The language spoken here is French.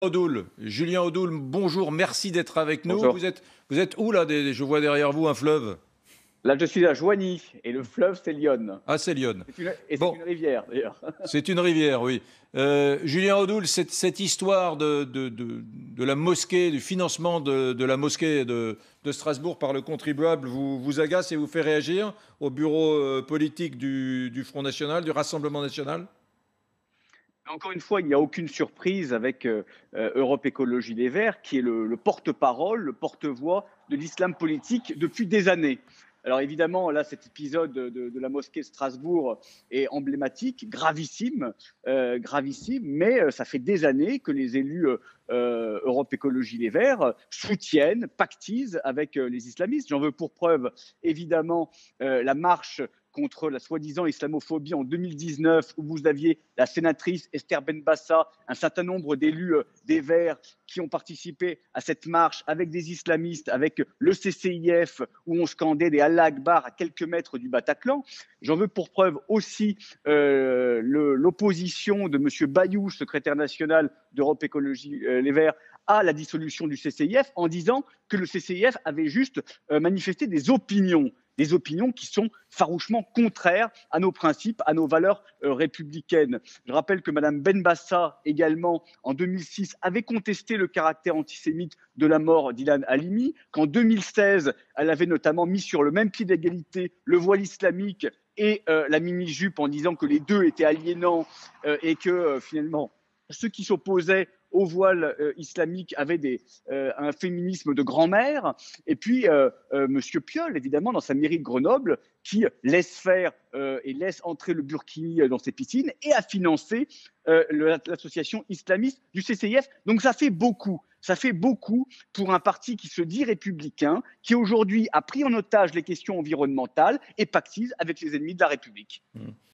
Odoul. Julien Odoul, bonjour, merci d'être avec nous. Bonjour. Vous êtes où là? Je vois derrière vous un fleuve. Là, je suis à Joigny et le fleuve, c'est l'Yonne. Ah, c'est Lyon. C'est Bon, une rivière, d'ailleurs. c'est une rivière, oui. Julien Odoul, cette histoire de la mosquée, du financement de la mosquée de Strasbourg par le contribuable vous agace et vous fait réagir au bureau politique du Front National, du Rassemblement National? Encore une fois, il n'y a aucune surprise avec Europe Écologie Les Verts, qui est le porte-parole, le porte-voix de l'islam politique depuis des années. Alors évidemment, là, cet épisode de la mosquée de Strasbourg est emblématique, gravissime, mais ça fait des années que les élus Europe Écologie Les Verts soutiennent, pactisent avec les islamistes. J'en veux pour preuve, évidemment, la marche contre la soi-disant islamophobie en 2019, où vous aviez la sénatrice Esther Benbassa, un certain nombre d'élus des Verts qui ont participé à cette marche avec des islamistes, avec le CCIF, où on scandait des Allah Akbar à quelques mètres du Bataclan. J'en veux pour preuve aussi l'opposition de M. Bayou, secrétaire national d'Europe Écologie Les Verts, à la dissolution du CCIF, en disant que le CCIF avait juste manifesté des opinions qui sont farouchement contraires à nos principes, à nos valeurs républicaines. Je rappelle que Mme Benbassa, également, en 2006, avait contesté le caractère antisémite de la mort d'Ilan Halimi, qu'en 2016, elle avait notamment mis sur le même pied d'égalité le voile islamique et la mini-jupe en disant que les deux étaient aliénants et que finalement, ceux qui s'opposaient au voile islamique avaient un féminisme de grand-mère. Et puis, M. Piolle, évidemment, dans sa mairie de Grenoble, qui laisse faire et laisse entrer le burkini dans ses piscines et a financé l'association islamiste du CCIF. Donc ça fait beaucoup. Ça fait beaucoup pour un parti qui se dit républicain, qui aujourd'hui a pris en otage les questions environnementales et pactise avec les ennemis de la République. Mmh.